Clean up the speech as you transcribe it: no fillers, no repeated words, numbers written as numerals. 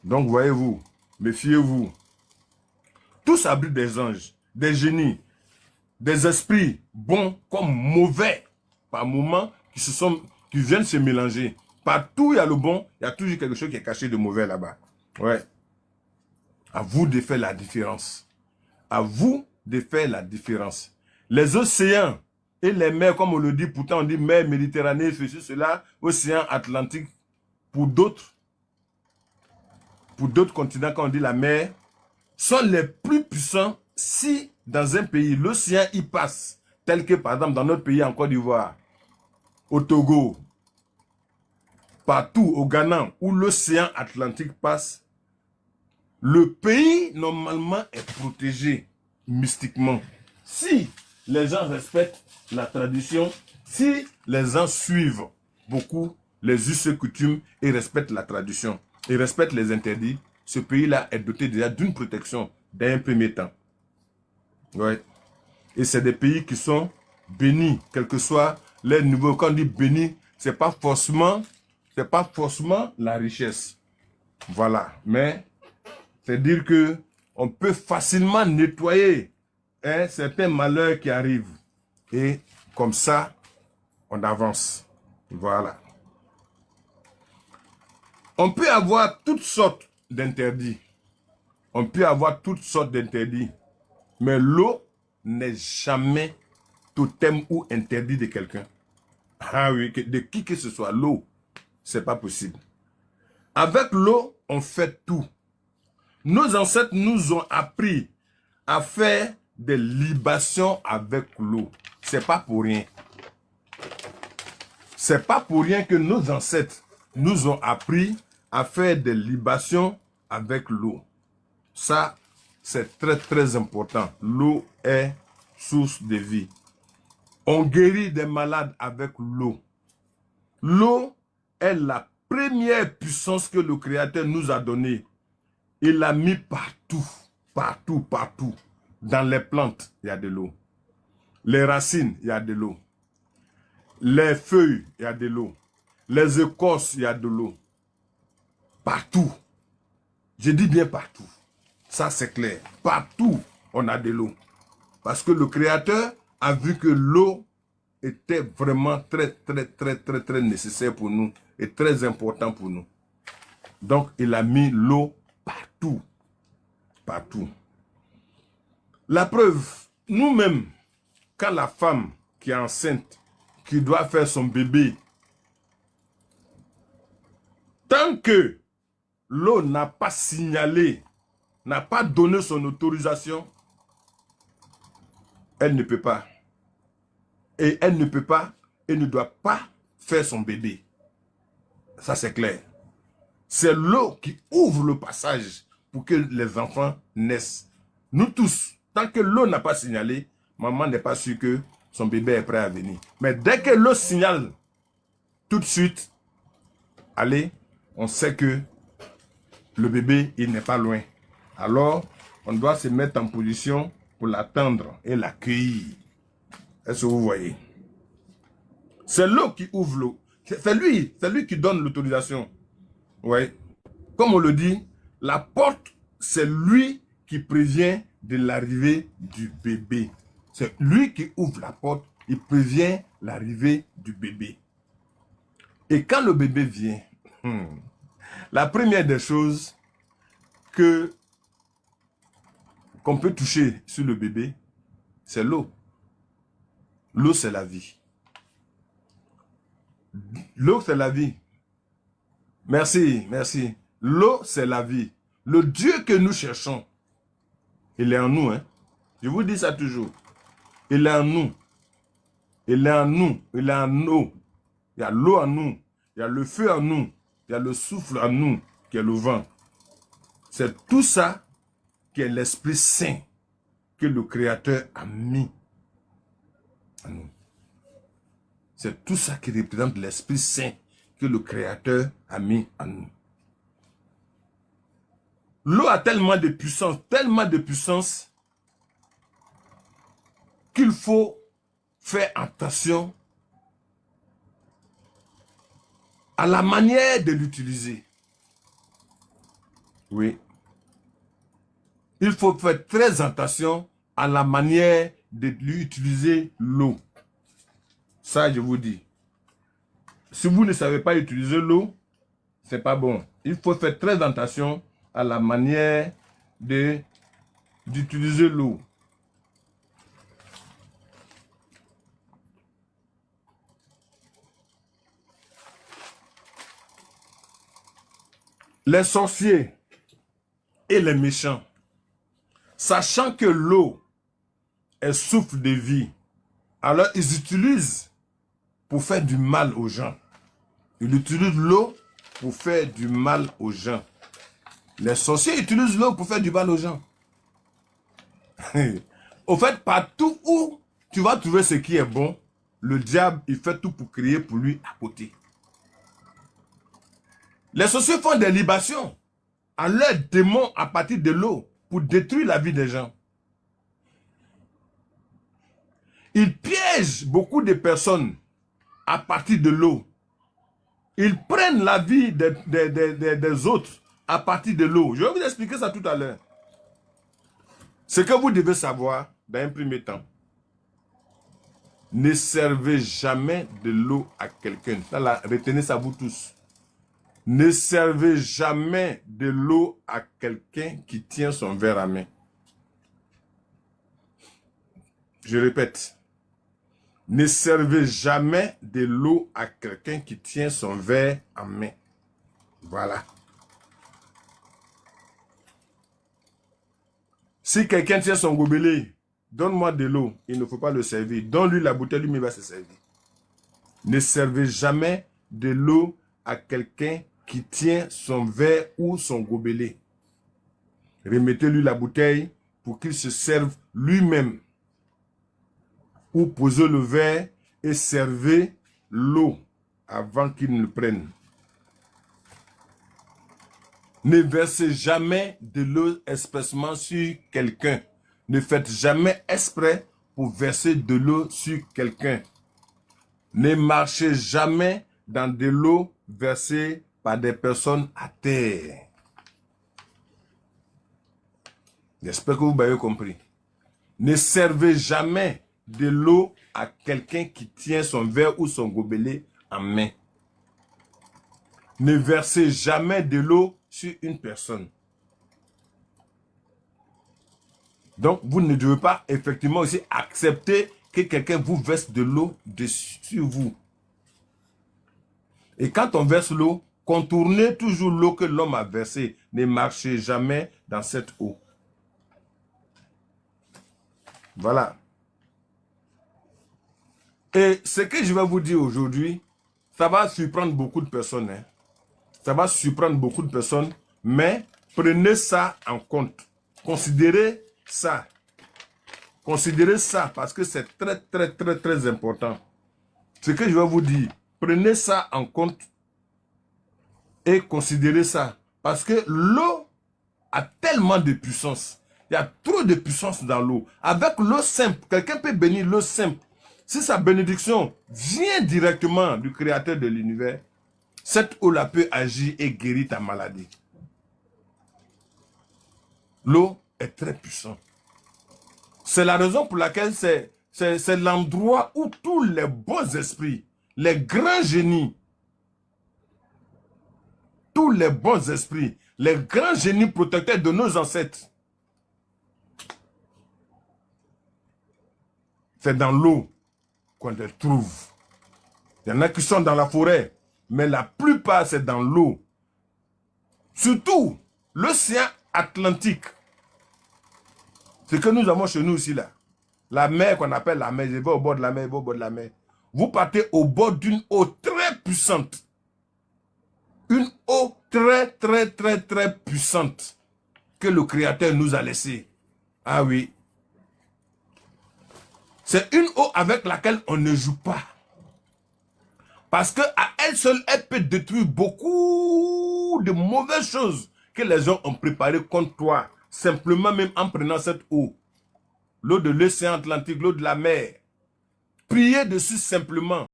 Donc, voyez-vous, méfiez-vous. Tous abritent des anges, des génies, des esprits bons comme mauvais, par moments, qui viennent se mélanger. Partout il y a le bon, il y a toujours quelque chose qui est caché de mauvais là-bas. Ouais. À vous de faire la différence. À vous de faire la différence. Les océans et les mers, comme on le dit, pourtant on dit mer Méditerranée, ceci, cela, océan Atlantique, pour d'autres continents, quand on dit la mer, sont les plus puissants si dans un pays, l'océan y passe, tel que par exemple dans notre pays en Côte d'Ivoire, au Togo, partout au Ghana, où l'océan Atlantique passe, le pays normalement est protégé mystiquement. Si les gens respectent la tradition, si les gens suivent beaucoup les us et coutumes et respectent la tradition et respectent les interdits, ce pays-là est doté déjà d'une protection d'un premier temps. Ouais. Et c'est des pays qui sont bénis, quel que soit leur niveau. Quand on dit béni, c'est pas forcément la richesse. Voilà. Mais c'est dire que on peut facilement nettoyer certains malheurs qui arrivent. Et comme ça, on avance. Voilà. On peut avoir toutes sortes d'interdits. On peut avoir toutes sortes d'interdits. Mais l'eau n'est jamais totem ou interdit de quelqu'un. Ah oui, de qui que ce soit, l'eau, c'est pas possible. Avec l'eau, on fait tout. Nos ancêtres nous ont appris à faire des libations avec l'eau. C'est pas pour rien. C'est pas pour rien que nos ancêtres nous ont appris à faire des libations avec l'eau. Ça, c'est très très important. L'eau est source de vie. On guérit des malades avec l'eau. L'eau est la première puissance que le Créateur nous a donnée. Il l'a mis partout, partout, partout. Dans les plantes, il y a de l'eau. Les racines, il y a de l'eau. Les feuilles, il y a de l'eau. Les écorces, il y a de l'eau. Partout. Je dis bien partout. Ça, c'est clair. Partout, on a de l'eau. Parce que le Créateur a vu que l'eau était vraiment très, très, très, très, très nécessaire pour nous et très important pour nous. Donc, il a mis l'eau partout. Partout. La preuve, nous-mêmes, quand la femme qui est enceinte, qui doit faire son bébé, tant que l'eau n'a pas signalé, n'a pas donné son autorisation, elle ne peut pas. Et elle ne peut pas et ne doit pas faire son bébé. Ça, c'est clair. C'est l'eau qui ouvre le passage pour que les enfants naissent. Nous tous, tant que l'eau n'a pas signalé, maman n'est pas sûre que son bébé est prêt à venir. Mais dès que l'eau signale, tout de suite, allez, on sait que le bébé, il n'est pas loin. Alors, on doit se mettre en position pour l'attendre et l'accueillir. Est-ce que vous voyez? C'est l'eau qui ouvre l'eau. C'est lui qui donne l'autorisation. Oui. Comme on le dit, la porte, c'est lui qui prévient de l'arrivée du bébé. C'est lui qui ouvre la porte, il prévient l'arrivée du bébé. Et quand le bébé vient, la première des choses qu'on peut toucher sur le bébé, c'est l'eau. L'eau, c'est la vie. L'eau, c'est la vie. Merci, merci. L'eau, c'est la vie. Le Dieu que nous cherchons, il est en nous. Hein? Je vous dis ça toujours. Il est en nous. Il est en nous. Il est en nous. Il y a l'eau en nous. Il y a le feu en nous. Il y a le souffle en nous, qui est le vent. C'est tout ça qui est l'Esprit Saint que le Créateur a mis en nous. C'est tout ça qui représente l'Esprit Saint que le Créateur a mis en nous. L'eau a tellement de puissance qu'il faut faire attention à la manière de l'utiliser. Oui. Il faut faire très attention à la manière de lui utiliser l'eau. Ça, je vous dis. Si vous ne savez pas utiliser l'eau, c'est pas bon. Il faut faire très attention à la manière d'utiliser l'eau. Les sorciers et les méchants, sachant que l'eau est souffle de vie, alors ils utilisent pour faire du mal aux gens. Ils utilisent l'eau pour faire du mal aux gens. Les sorciers utilisent l'eau pour faire du mal aux gens. Au fait, partout où tu vas trouver ce qui est bon, le diable, il fait tout pour créer pour lui à côté. Les sorciers font des libations à leurs démons à partir de l'eau pour détruire la vie des gens. Ils piègent beaucoup de personnes à partir de l'eau. Ils prennent la vie des autres à partir de l'eau. Je vais vous expliquer ça tout à l'heure. Ce que vous devez savoir, dans un premier temps, ne servez jamais de l'eau à quelqu'un. Retenez ça vous tous. Ne servez jamais de l'eau à quelqu'un qui tient son verre à main. Je répète. Ne servez jamais de l'eau à quelqu'un qui tient son verre en main. Voilà. Si quelqu'un tient son gobelet, donne-moi de l'eau, il ne faut pas le servir. Donne-lui la bouteille, lui-même va se servir. Ne servez jamais de l'eau à quelqu'un qui tient son verre ou son gobelet. Remettez-lui la bouteille pour qu'il se serve lui-même. Ou posez le verre et servez l'eau avant qu'il ne le prenne. Ne versez jamais de l'eau expressement sur quelqu'un. Ne faites jamais exprès pour verser de l'eau sur quelqu'un. Ne marchez jamais dans de l'eau versée par des personnes à terre. J'espère que vous m'avez compris. Ne servez jamais de l'eau à quelqu'un qui tient son verre ou son gobelet en main. Ne versez jamais de l'eau sur une personne. Donc, vous ne devez pas effectivement aussi accepter que quelqu'un vous verse de l'eau sur vous. Et quand on verse l'eau, contournez toujours l'eau que l'homme a versée. Ne marchez jamais dans cette eau. Voilà. Et ce que je vais vous dire aujourd'hui, ça va surprendre beaucoup de personnes. Hein. Ça va surprendre beaucoup de personnes, mais prenez ça en compte. Considérez ça. Considérez ça parce que c'est très, très, très, très important. Ce que je vais vous dire, prenez ça en compte et considérez ça. Parce que l'eau a tellement de puissance. Il y a trop de puissance dans l'eau. Avec l'eau simple, quelqu'un peut bénir l'eau simple. Si sa bénédiction vient directement du créateur de l'univers, cette eau-là peut agir et guérir ta maladie. L'eau est très puissante. C'est la raison pour laquelle c'est l'endroit où tous les bons esprits, les grands génies, tous les bons esprits, les grands génies protecteurs de nos ancêtres, c'est dans l'eau qu'on les trouve. Il y en a qui sont dans la forêt, mais la plupart c'est dans l'eau. Surtout l'océan Atlantique. Ce que nous avons chez nous ici là. La mer qu'on appelle la mer, je vais au bord de la mer, je vais au bord de la mer. Vous partez au bord d'une eau très puissante. Une eau très, très, très, très puissante que le Créateur nous a laissée. Ah oui. C'est une eau avec laquelle on ne joue pas. Parce qu'à elle seule, elle peut détruire beaucoup de mauvaises choses que les gens ont préparées contre toi. Simplement même en prenant cette eau. L'eau de l'océan Atlantique, l'eau de la mer. Priez dessus simplement.